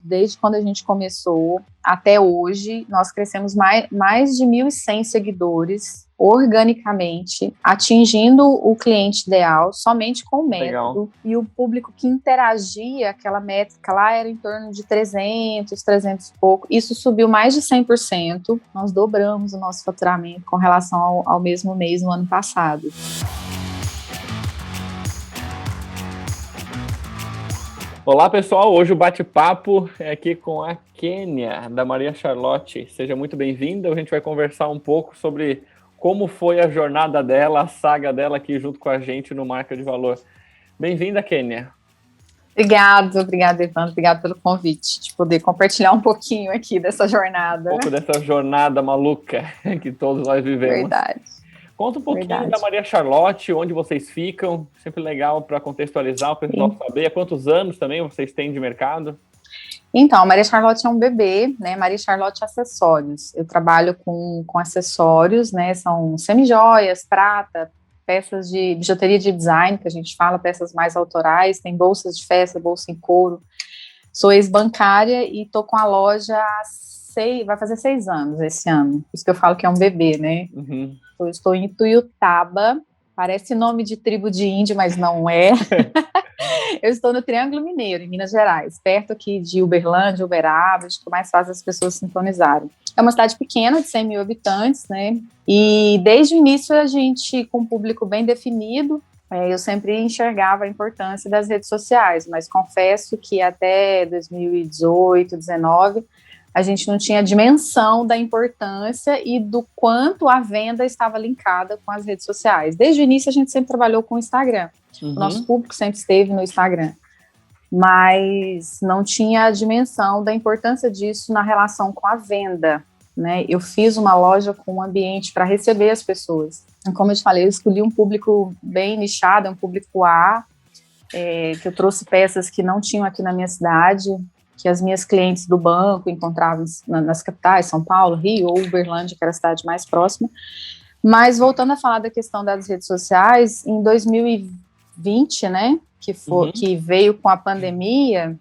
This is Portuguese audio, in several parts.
desde quando a gente começou até hoje, nós crescemos mais de 1.100 seguidores organicamente, atingindo o cliente ideal somente com o método. Legal. E o público que interagia, aquela métrica lá era em torno de 300 e pouco, isso subiu mais de 100%, nós dobramos o nosso faturamento com relação ao mesmo mês no ano passado. Olá pessoal, hoje o bate-papo é aqui com a Kênia, da Maria Charlotte. Seja muito bem-vinda, a gente vai conversar um pouco sobre como foi a jornada dela, a saga dela aqui junto com a gente no Marca de Valor. Bem-vinda, Kênia. Obrigada, Evandro, obrigado pelo convite, de poder compartilhar um pouquinho aqui dessa jornada. Um pouco dessa jornada maluca que todos nós vivemos. Verdade. Conta um pouquinho da Maria Charlotte, onde vocês ficam, sempre legal para contextualizar o pessoal saber. Há quantos anos também vocês têm de mercado? Então, a Maria Charlotte é um bebê, né? Maria Charlotte Acessórios. Eu trabalho com acessórios, né? São semijoias, prata, peças de bijuteria de design, que a gente fala, peças mais autorais, tem bolsas de festa, bolsa em couro. Sou ex-bancária e tô com a loja vai fazer 6 anos esse ano. Por isso que eu falo que é um bebê, né? Uhum. Eu estou em Tuiutaba, parece nome de tribo de índio, mas não é. Eu estou no Triângulo Mineiro, em Minas Gerais, perto aqui de Uberlândia, Uberaba, acho que é mais fácil as pessoas sintonizarem. É uma cidade pequena, de 100 mil habitantes, né? E desde o início a gente, com um público bem definido, eu sempre enxergava a importância das redes sociais, mas confesso que até 2018, 2019, a gente não tinha dimensão da importância e do quanto a venda estava linkada com as redes sociais. Desde o início a gente sempre trabalhou com o Instagram. Uhum. O nosso público sempre esteve no Instagram, mas não tinha a dimensão da importância disso na relação com a venda, né? Eu fiz uma loja com um ambiente para receber as pessoas. Como eu te falei, eu escolhi um público bem nichado, um público A, que eu trouxe peças que não tinham aqui na minha cidade, que as minhas clientes do banco encontravam nas capitais, São Paulo, Rio ou Uberlândia, que era a cidade mais próxima. Mas voltando a falar da questão das redes sociais, em 2020, né, que veio com a pandemia,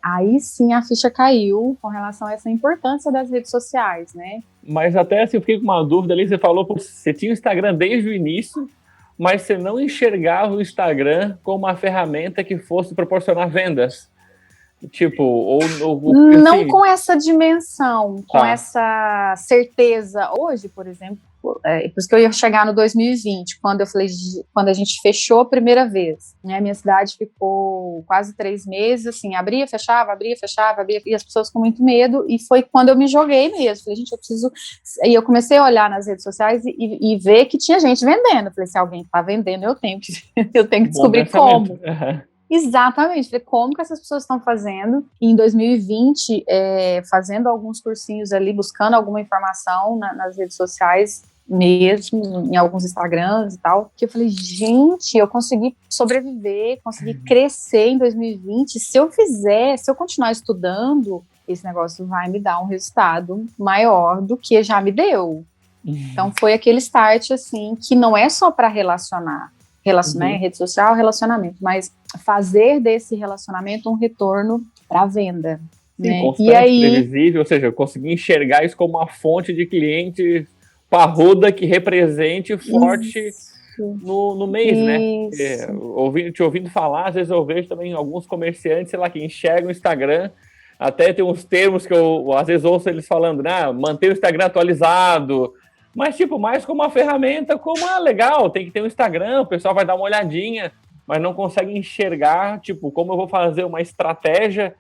aí sim a ficha caiu com relação a essa importância das redes sociais, né. Mas até assim, eu fiquei com uma dúvida ali, você falou que você tinha o Instagram desde o início, mas você não enxergava o Instagram como uma ferramenta que fosse proporcionar vendas. Tipo, não assim, com essa dimensão, com essa certeza. Hoje, por exemplo, por isso que eu ia chegar no 2020, quando a gente fechou a primeira vez, né? Minha cidade ficou quase 3 meses, assim, abria, fechava, e as pessoas com muito medo, e foi quando eu me joguei mesmo. Falei, gente, eu preciso. E eu comecei a olhar nas redes sociais e ver que tinha gente vendendo. Eu falei, se alguém está vendendo, eu tenho que descobrir como. Uhum. Exatamente, falei, como que essas pessoas estão fazendo? E em 2020, fazendo alguns cursinhos ali, buscando alguma informação nas redes sociais mesmo, em alguns Instagrams e tal, que eu falei, gente, eu consegui sobreviver, consegui crescer em 2020, se eu continuar estudando, esse negócio vai me dar um resultado maior do que já me deu. Então foi aquele start, assim, que não é só para relacionar, né, rede social, relacionamento, mas fazer desse relacionamento um retorno para a venda. Sim, né? Constante, e aí, previsível, ou seja, eu consegui enxergar isso como uma fonte de cliente parruda que represente forte no mês, né? Te ouvindo falar, às vezes eu vejo também alguns comerciantes, sei lá, que enxergam o Instagram, até tem uns termos que eu às vezes ouço eles falando, né? Manter o Instagram atualizado, mas, tipo, mais como uma ferramenta, como, legal, tem que ter um Instagram, o pessoal vai dar uma olhadinha, mas não consegue enxergar, tipo, como eu vou fazer uma estratégia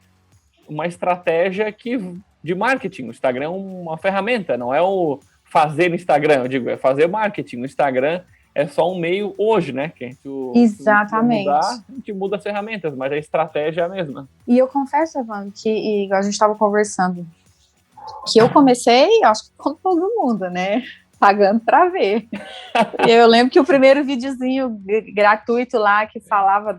de marketing. O Instagram é uma ferramenta, não é o fazer Instagram, eu digo, é fazer marketing. O Instagram é só um meio hoje, né? Que a gente muda as ferramentas, mas a estratégia é a mesma. E eu confesso, Evandro, que a gente estava conversando, que eu comecei, acho que como todo mundo, né? Pagando para ver. E eu lembro que o primeiro videozinho gratuito lá que falava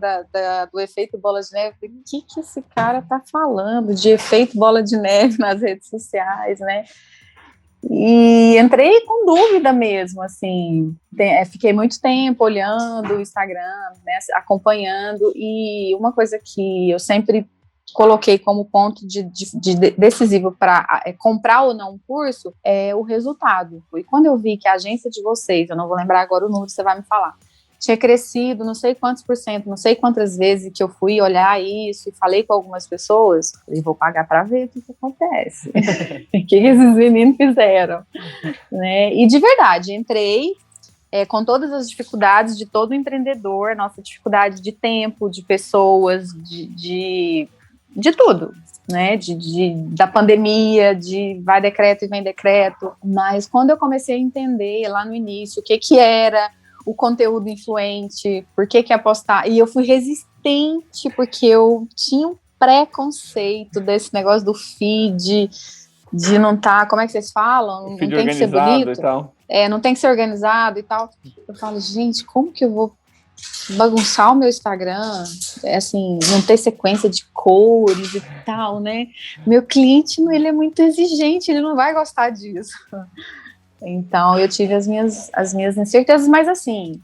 do efeito bola de neve, o que esse cara tá falando de efeito bola de neve nas redes sociais, né? E entrei com dúvida mesmo, assim, fiquei muito tempo olhando o Instagram, né, acompanhando, e uma coisa que eu sempre coloquei como ponto decisivo para comprar ou não um curso é o resultado. E quando eu vi que a agência de vocês, eu não vou lembrar agora o número, você vai me falar, tinha crescido não sei quantos por cento, não sei quantas vezes que eu fui olhar isso e falei com algumas pessoas, e vou pagar para ver o que acontece. O que esses meninos fizeram. Né? E de verdade, entrei com todas as dificuldades de todo empreendedor, nossa dificuldade de tempo, de pessoas, de tudo, né, da pandemia, de vai decreto e vem decreto, mas quando eu comecei a entender lá no início o que era o conteúdo influente, por que apostar, e eu fui resistente, porque eu tinha um preconceito desse negócio do feed, de não estar, como é que vocês falam? Não tem que ser bonito, e tal. Não tem que ser organizado e tal. Eu falo, gente, como que eu vou bagunçar o meu Instagram, assim, não ter sequência de cores e tal, né? Meu cliente, ele é muito exigente, ele não vai gostar disso. Então, eu tive as minhas incertezas, mas assim,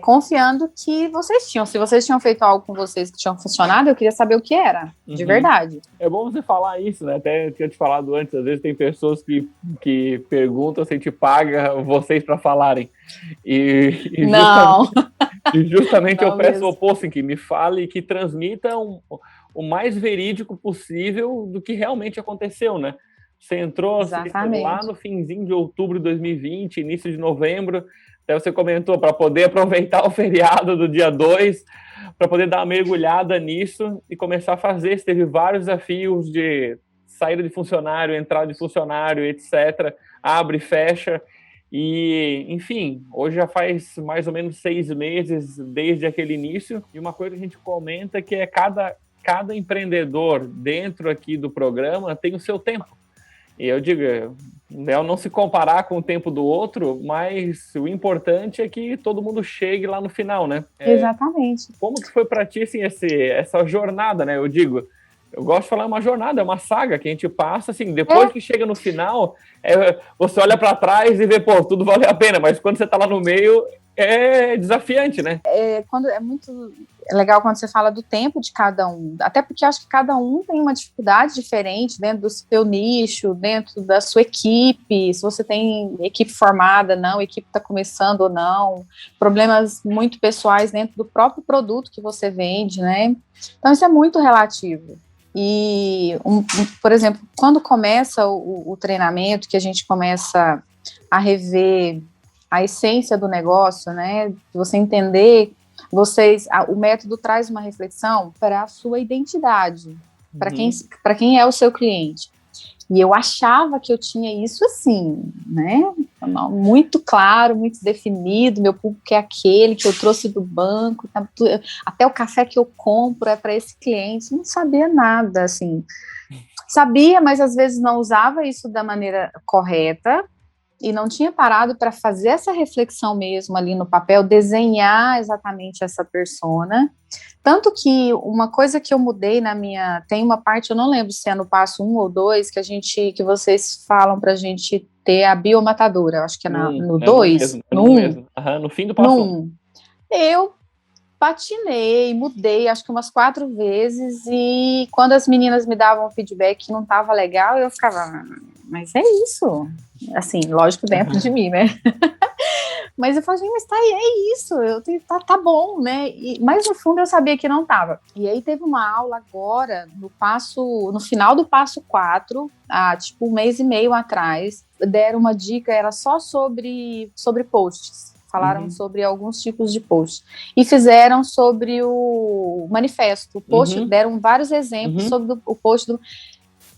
confiando que vocês tinham. Se vocês tinham feito algo com vocês que tinham funcionado, eu queria saber o que era, de verdade. É bom você falar isso, né? Até tinha te falado antes, às vezes tem pessoas que perguntam se a gente paga vocês para falarem. E não. Justamente não eu peço o oposto, em que me fale e que transmita o mais verídico possível do que realmente aconteceu, né? Você entrou lá no finzinho de outubro de 2020, início de novembro, até você comentou, para poder aproveitar o feriado do dia 2, para poder dar uma mergulhada nisso e começar a fazer. Você teve vários desafios de saída de funcionário, entrada de funcionário, etc. Abre e fecha. E, enfim, hoje já faz mais ou menos 6 meses desde aquele início. E uma coisa que a gente comenta que é cada empreendedor dentro aqui do programa tem o seu tempo. E eu digo, não se comparar com o tempo do outro, mas o importante é que todo mundo chegue lá no final, né? Exatamente. Como que foi para ti, assim, essa jornada, né? Eu digo, eu gosto de falar uma jornada, é uma saga que a gente passa, assim, depois que chega no final, você olha para trás e vê, pô, tudo valeu a pena, mas quando você tá lá no meio, é desafiante, né? É muito legal quando você fala do tempo de cada um, até porque eu acho que cada um tem uma dificuldade diferente dentro do seu nicho, dentro da sua equipe, se você tem equipe formada, não, equipe está começando ou não, problemas muito pessoais dentro do próprio produto que você vende, né? Então isso é muito relativo. E, por exemplo, quando começa o treinamento, que a gente começa a rever a essência do negócio, né? Você entender, o método traz uma reflexão para a sua identidade, para quem é o seu cliente. E eu achava que eu tinha isso assim, né? Muito claro, muito definido, meu público é aquele que eu trouxe do banco, até o café que eu compro é para esse cliente. Não sabia nada, assim. Sabia, mas às vezes não usava isso da maneira correta, e não tinha parado para fazer essa reflexão mesmo ali no papel, desenhar exatamente essa persona. Tanto que uma coisa que eu mudei tem uma parte, eu não lembro se é no passo 1 ou 2, que vocês falam para a gente ter a biomatadora, eu acho que é no 2, no 1. No fim do passo 1. Eu patinei, mudei acho que umas 4 vezes, e quando as meninas me davam feedback que não estava legal, eu ficava, mas é isso, assim, lógico, dentro de mim, né? Mas eu falei, mas é isso, tá bom, né? Mas no fundo eu sabia que não estava. E aí teve uma aula agora, no final do passo 4, tipo 1 mês e meio atrás, deram uma dica, era só sobre posts. Falaram sobre alguns tipos de post. E fizeram sobre o manifesto. O post, deram vários exemplos sobre o post do...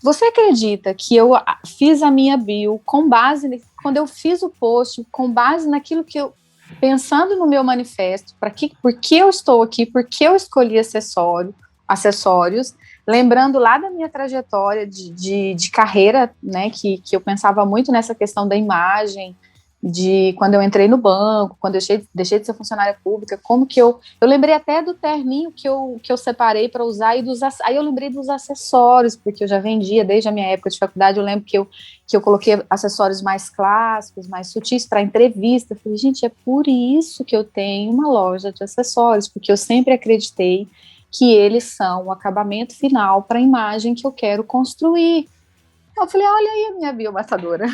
Você acredita que eu fiz a minha bio com base... Quando eu fiz o post, com base naquilo que eu... Pensando no meu manifesto, por que eu estou aqui, por que eu escolhi acessórios, lembrando lá da minha trajetória de carreira, né, que eu pensava muito nessa questão da imagem, de quando eu entrei no banco, quando eu deixei de ser funcionária pública, como que eu lembrei até do terninho que eu separei para usar, aí eu lembrei dos acessórios, porque eu já vendia desde a minha época de faculdade, eu lembro que eu coloquei acessórios mais clássicos, mais sutis para entrevista. Eu falei, gente, é por isso que eu tenho uma loja de acessórios, porque eu sempre acreditei que eles são o acabamento final para a imagem que eu quero construir. Eu falei, olha aí a minha biomatadora.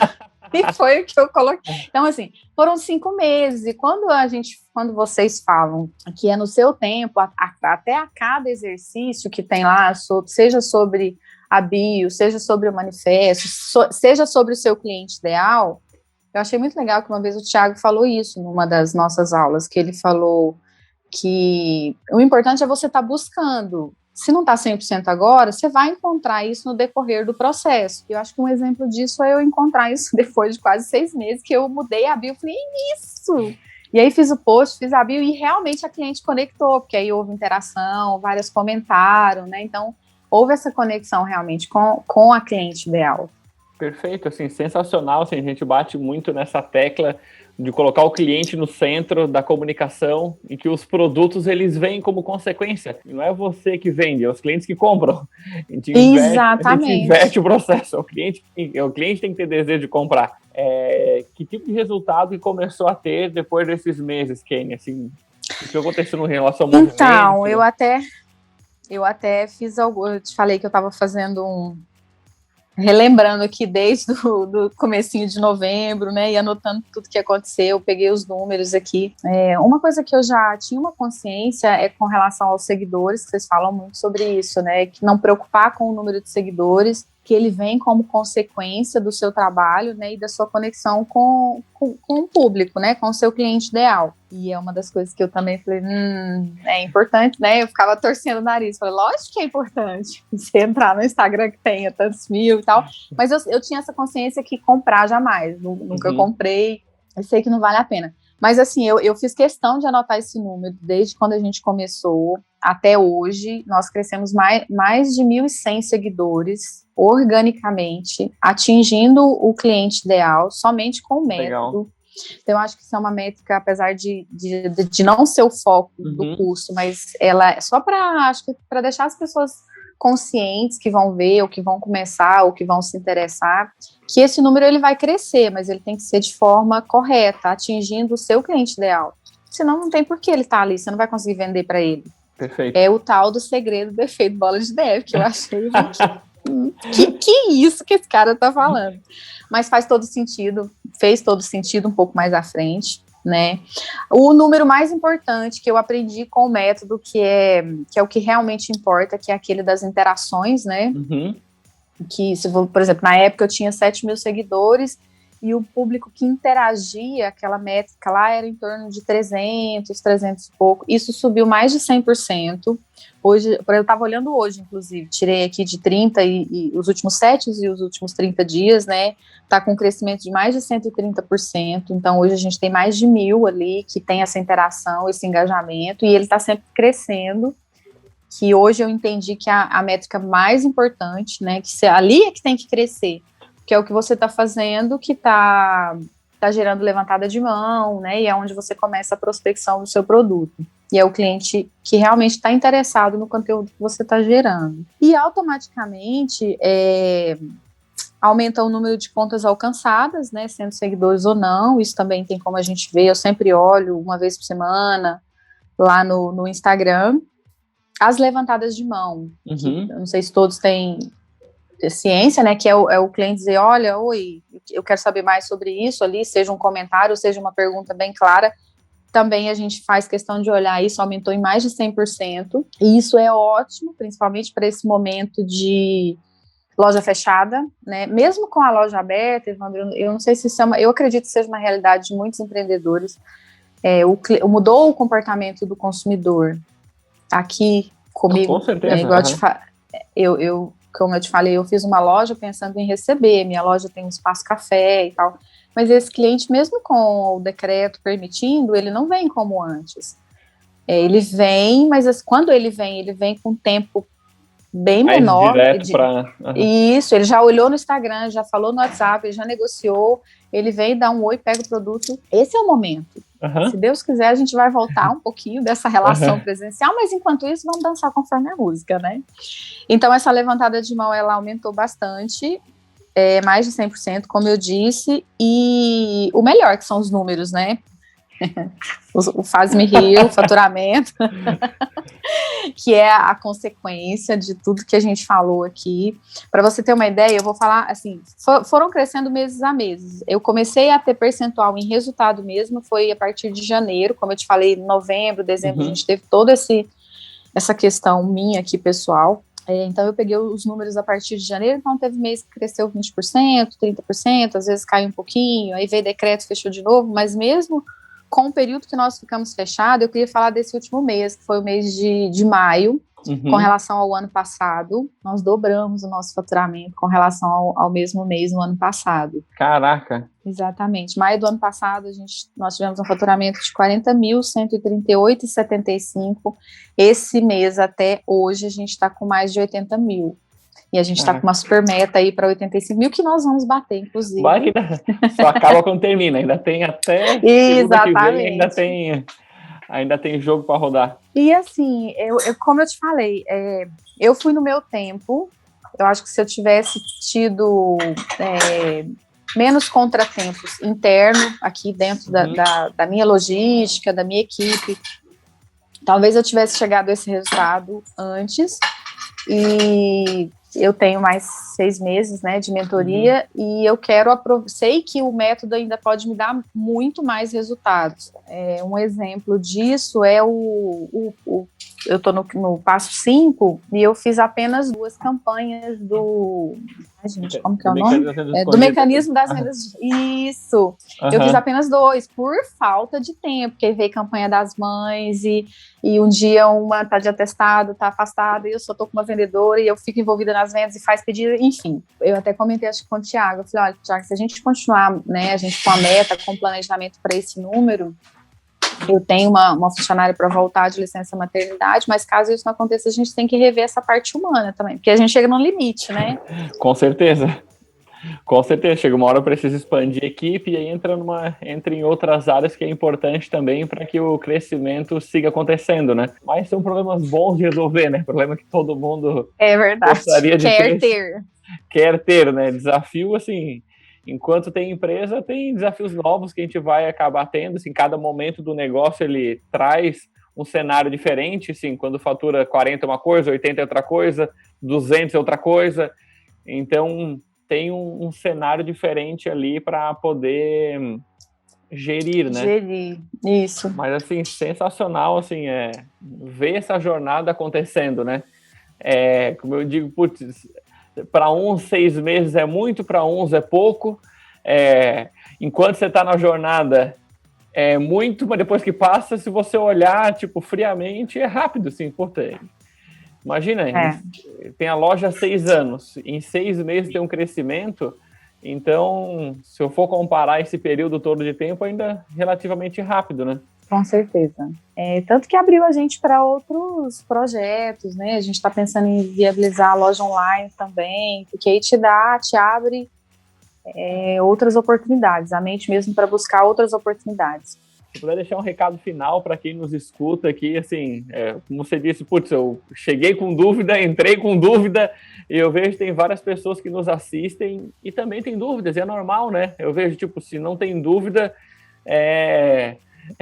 E foi o que eu coloquei. Então, assim, foram 5 meses, e quando vocês falam que é no seu tempo, até a cada exercício que tem lá, seja sobre a bio, seja sobre o manifesto, seja sobre o seu cliente ideal, eu achei muito legal que uma vez o Thiago falou isso numa das nossas aulas, que ele falou que o importante é você estar buscando. Se não está 100% agora, você vai encontrar isso no decorrer do processo. Eu acho que um exemplo disso é eu encontrar isso depois de quase 6 meses, que eu mudei a bio, falei, isso! E aí fiz o post, fiz a bio, e realmente a cliente conectou, porque aí houve interação, várias comentaram, né? Então, houve essa conexão realmente com a cliente ideal. Perfeito, assim, sensacional, assim, a gente bate muito nessa tecla de colocar o cliente no centro da comunicação e que os produtos, eles vêm como consequência. Não é você que vende, é os clientes que compram. Exatamente. A gente inverte o processo, é o cliente tem que ter desejo de comprar. Que tipo de resultado que começou a ter depois desses meses, Kênia? Assim, o que aconteceu em relação ao movimento? Então, eu até fiz algo, eu te falei que eu estava fazendo relembrando aqui desde do comecinho de novembro, né, e anotando tudo que aconteceu, peguei os números aqui. Uma coisa que eu já tinha uma consciência é com relação aos seguidores, que vocês falam muito sobre isso, né, que não preocupar com o número de seguidores, que ele vem como consequência do seu trabalho, né, e da sua conexão com o público, né, com o seu cliente ideal. E é uma das coisas que eu também falei, é importante, né, eu ficava torcendo o nariz, falei, lógico que é importante você entrar no Instagram que tenha tantos mil e tal, mas eu tinha essa consciência que comprar jamais, nunca comprei, eu sei que não vale a pena. Mas assim, eu fiz questão de anotar esse número, desde quando a gente começou até hoje, nós crescemos mais de 1.100 seguidores, organicamente, atingindo o cliente ideal, somente com o método. Legal. Então, eu acho que isso é uma métrica, apesar de não ser o foco do curso, mas ela é só para deixar as pessoas conscientes que vão ver, ou que vão começar, ou que vão se interessar, que esse número ele vai crescer, mas ele tem que ser de forma correta, atingindo o seu cliente ideal. Senão não tem por que ele estar ali, você não vai conseguir vender para ele. Perfeito. É o tal do segredo do efeito bola de neve, que eu achei que isso que esse cara tá falando. Mas fez todo sentido um pouco mais à frente, né? O número mais importante que eu aprendi com o método, que é o que realmente importa, que é aquele das interações, né? Que, por exemplo, na época eu tinha 7.000 seguidores, e o público que interagia, aquela métrica lá, era em torno de 300 e pouco. Isso subiu mais de 100%. Hoje, eu estava olhando hoje, inclusive, tirei aqui de 30 e os últimos 7 e os últimos 30 dias, né? Está com um crescimento de mais de 130%. Então, hoje a gente tem mais de 1.000 ali que tem essa interação, esse engajamento, e ele está sempre crescendo. Que hoje eu entendi que a métrica mais importante, né? Que ali é que tem que crescer, que é o que você está fazendo, que está gerando levantada de mão, né, e é onde você começa a prospecção do seu produto. E é o cliente que realmente está interessado no conteúdo que você está gerando. E automaticamente aumenta o número de contas alcançadas, né, sendo seguidores ou não. Isso também tem como a gente ver, eu sempre olho uma vez por semana lá no Instagram. As levantadas de mão, que eu não sei se todos têm ciência, né, que é o cliente dizer, olha, oi, eu quero saber mais sobre isso ali, seja um comentário, seja uma pergunta bem clara. Também a gente faz questão de olhar isso, aumentou em mais de 100%, e isso é ótimo, principalmente para esse momento de loja fechada, né, mesmo com a loja aberta, Evandro, eu não sei se isso eu acredito que seja uma realidade de muitos empreendedores, mudou o comportamento do consumidor aqui comigo, com certeza, igual como eu te falei, eu fiz uma loja pensando em receber, minha loja tem um espaço café e tal, mas esse cliente, mesmo com o decreto permitindo, ele não vem como antes. Ele vem, mas quando ele vem com tempo bem mais menor. Isso, ele já olhou no Instagram, já falou no WhatsApp, ele já negociou, ele vem, dá um oi, pega o produto. Esse é o momento. Se Deus quiser, a gente vai voltar um pouquinho dessa relação presencial, mas enquanto isso, vamos dançar conforme a música, né? Então, essa levantada de mão, ela aumentou bastante, mais de 100%, como eu disse, e o melhor, que são os números, né? o faz-me rir, o faturamento, que é a consequência de tudo que a gente falou aqui. Para você ter uma ideia, eu vou falar assim, foram crescendo meses a meses. Eu comecei a ter percentual em resultado mesmo, foi a partir de janeiro, como eu te falei, novembro, dezembro, a gente teve toda essa questão minha aqui, pessoal. Então, eu peguei os números a partir de janeiro, então teve mês que cresceu 20%, 30%, às vezes caiu um pouquinho, aí veio decreto, fechou de novo, mas mesmo com o período que nós ficamos fechados, eu queria falar desse último mês, que foi o mês de maio, com relação ao ano passado, nós dobramos o nosso faturamento com relação ao mesmo mês no ano passado. Caraca! Exatamente. Maio do ano passado, nós tivemos um faturamento de 40.138,75. Esse mês, até hoje, a gente está com mais de 80 mil. E a gente está com uma super meta aí para 85 mil, que nós vamos bater, inclusive. Vai que só acaba quando termina, ainda tem até Exatamente. Que vem, ainda tem jogo para rodar. E assim, como eu te falei, eu fui no meu tempo. Eu acho que se eu tivesse tido menos contratempos internos aqui dentro da minha logística, da minha equipe, talvez eu tivesse chegado a esse resultado antes. E eu tenho mais 6 meses, né, de mentoria, e eu sei que o método ainda pode me dar muito mais resultados. Um exemplo disso é eu estou no passo 5 e eu fiz apenas 2 campanhas gente, como que é o nome? Do mecanismo das vendas. Isso. Eu fiz apenas 2, por falta de tempo, porque veio campanha das mães e um dia uma tá de atestado, tá afastada, e eu só tô com uma vendedora e eu fico envolvida nas vendas e faz pedido, enfim. Eu até comentei, acho que com o Thiago, eu falei, olha, Thiago, se a gente continuar, né, a gente com a meta, com o planejamento para esse número, eu tenho uma funcionária para voltar de licença maternidade, mas caso isso não aconteça, a gente tem que rever essa parte humana também, porque a gente chega num limite, né? Com certeza. Com certeza, chega uma hora eu preciso expandir a equipe e aí entra em outras áreas que é importante também para que o crescimento siga acontecendo, né? Mas são problemas bons de resolver, né? Problema que todo mundo gostaria de quer ter, né? Desafio, assim, enquanto tem empresa, tem desafios novos que a gente vai acabar tendo, assim, cada momento do negócio ele traz um cenário diferente, assim, quando fatura 40 é uma coisa, 80 é outra coisa, 200 é outra coisa, então tem um cenário diferente ali para poder gerir, né? Gerir, isso. Mas, assim, sensacional, assim, ver essa jornada acontecendo, né? Como eu digo, putz, para uns 6 meses é muito, para uns é pouco. Enquanto você está na jornada, é muito, mas depois que passa, se você olhar, tipo, friamente, é rápido, assim, importante. Imagina, tem a loja há 6 anos, em 6 meses tem um crescimento, então, se eu for comparar esse período todo de tempo, ainda é relativamente rápido, né? Com certeza. Tanto que abriu a gente para outros projetos, né? A gente está pensando em viabilizar a loja online também, porque aí te abre outras oportunidades, a mente mesmo para buscar outras oportunidades. Se puder deixar um recado final para quem nos escuta aqui, assim, como você disse, putz, eu cheguei com dúvida, entrei com dúvida, e eu vejo que tem várias pessoas que nos assistem e também tem dúvidas, é normal, né? Eu vejo, tipo, se não tem dúvida, é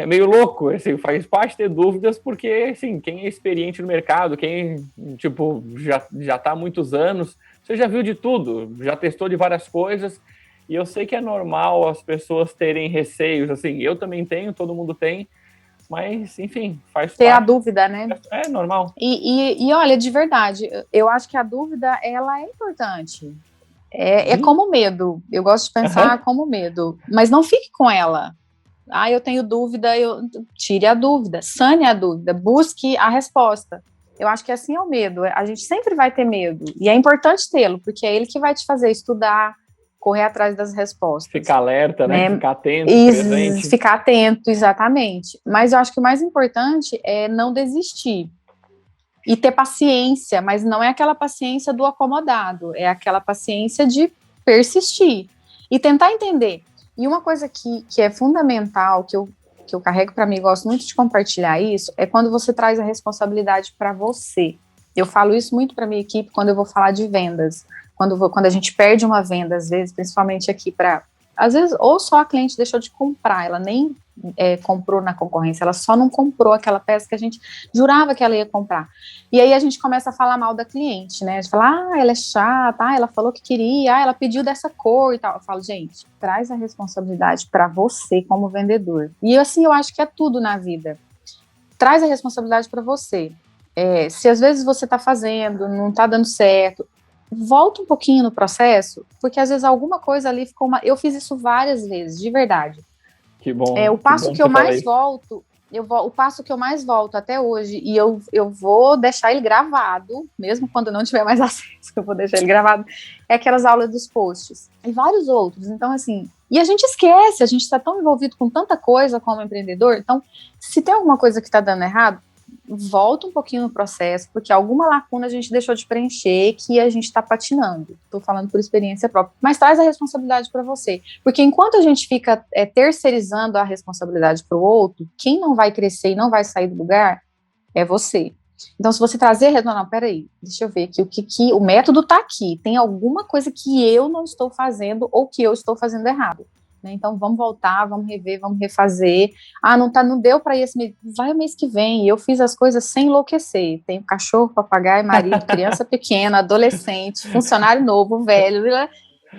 meio louco, assim, faz parte ter dúvidas, porque, assim, quem é experiente no mercado, quem, tipo, já tá há muitos anos, você já viu de tudo, já testou de várias coisas, e eu sei que é normal as pessoas terem receios, assim, eu também tenho, todo mundo tem, mas, enfim, faz parte. Ter a dúvida, né? É normal. E olha, de verdade, eu acho que a dúvida, ela é importante. É como medo, eu gosto de pensar como medo, mas não fique com ela. Eu tenho dúvida, tire a dúvida, sane a dúvida, busque a resposta. Eu acho que assim é o medo, a gente sempre vai ter medo, e é importante tê-lo, porque é ele que vai te fazer estudar, correr atrás das respostas. Ficar alerta, né? Ficar atento, presente. Ficar atento, exatamente. Mas eu acho que o mais importante é não desistir. E ter paciência, mas não é aquela paciência do acomodado, é aquela paciência de persistir. E tentar entender. E uma coisa que é fundamental, que eu carrego para mim, gosto muito de compartilhar isso, é quando você traz a responsabilidade para você. Eu falo isso muito para minha equipe quando eu vou falar de vendas. Quando a gente perde uma venda, às vezes, principalmente aqui para às vezes, ou só a cliente deixou de comprar, ela nem comprou na concorrência, ela só não comprou aquela peça que a gente jurava que ela ia comprar. E aí a gente começa a falar mal da cliente, né? A gente fala, ela é chata, ela falou que queria, ela pediu dessa cor e tal. Eu falo, gente, traz a responsabilidade para você como vendedor. E assim, eu acho que é tudo na vida. Traz a responsabilidade para você. Se às vezes você está fazendo, não está dando certo, volta um pouquinho no processo, porque às vezes alguma coisa ali ficou eu fiz isso várias vezes, de verdade. Que bom. O passo que eu mais volto, o passo que eu mais volto até hoje, e eu vou deixar ele gravado, mesmo quando não tiver mais acesso, eu vou deixar ele gravado, é aquelas aulas dos posts, e vários outros. Então, assim, e a gente esquece, a gente está tão envolvido com tanta coisa como empreendedor, então, se tem alguma coisa que está dando errado, volta um pouquinho no processo, porque alguma lacuna a gente deixou de preencher que a gente está patinando. Estou falando por experiência própria. Mas traz a responsabilidade para você. Porque enquanto a gente fica terceirizando a responsabilidade para o outro, quem não vai crescer e não vai sair do lugar é você. Então, se você trazer, não, peraí, deixa eu ver que o método está aqui. Tem alguma coisa que eu não estou fazendo ou que eu estou fazendo errado. Então, vamos voltar, vamos rever, vamos refazer. Não deu para ir esse mês, vai o mês que vem. E eu fiz as coisas sem enlouquecer. Tenho cachorro, papagaio, marido, criança pequena, adolescente, funcionário novo, velho.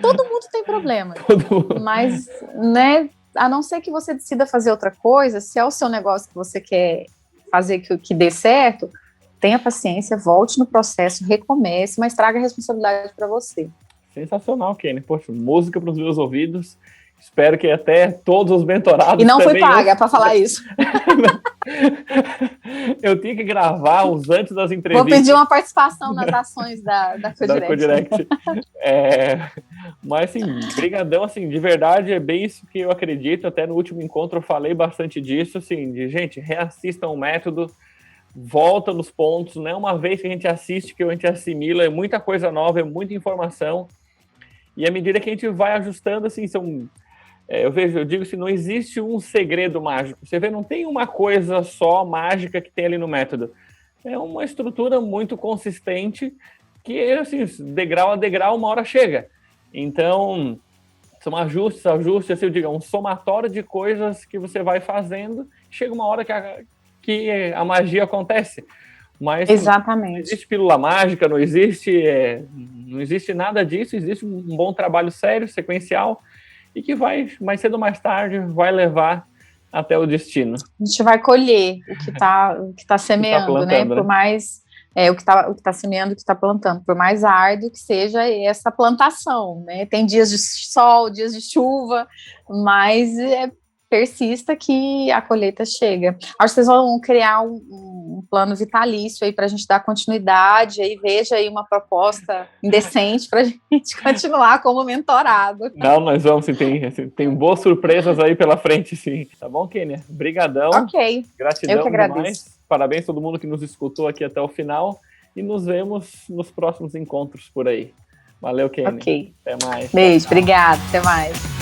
Todo mundo tem problema. Mas, né, a não ser que você decida fazer outra coisa, se é o seu negócio que você quer fazer que dê certo, tenha paciência, volte no processo, recomece, mas traga a responsabilidade para você. Sensacional, Kenny. Poxa, música para os meus ouvidos. Espero que até todos os mentorados. E não fui paga para falar isso. Eu tinha que gravar os antes das entrevistas. Vou pedir uma participação nas ações da Codirect. Mas, assim, brigadão, assim, de verdade, é bem isso que eu acredito. Até no último encontro eu falei bastante disso, assim, de, gente, reassistam o método, volta nos pontos, não é uma vez que a gente assiste que a gente assimila, é muita coisa nova, é muita informação. E à medida que a gente vai ajustando, assim, eu digo assim, não existe um segredo mágico. Você vê, não tem uma coisa só mágica que tem ali no método. É uma estrutura muito consistente que, assim, degrau a degrau, uma hora chega. Então, são ajustes, assim, eu digo, um somatório de coisas que você vai fazendo. Chega uma hora que a magia acontece. Mas exatamente. Não existe pílula mágica, não existe nada disso. Existe um bom trabalho sério, sequencial, e que vai, mais cedo ou mais tarde, vai levar até o destino. A gente vai colher o que tá semeando, plantando, né? Por mais o que tá semeando, o que está plantando, por mais árduo que seja essa plantação, né? Tem dias de sol, dias de chuva, mas persista que a colheita chega. Acho que vocês vão criar um plano vitalício aí para a gente dar continuidade, aí veja aí uma proposta indecente para a gente continuar como mentorado. Não, nós vamos, tem boas surpresas aí pela frente, sim. Tá bom, Kênia? Brigadão. Ok. Gratidão eu que agradeço. Demais. Parabéns a todo mundo que nos escutou aqui até o final e nos vemos nos próximos encontros por aí. Valeu, Kênia. Ok. Até mais. Beijo, obrigada. Até mais.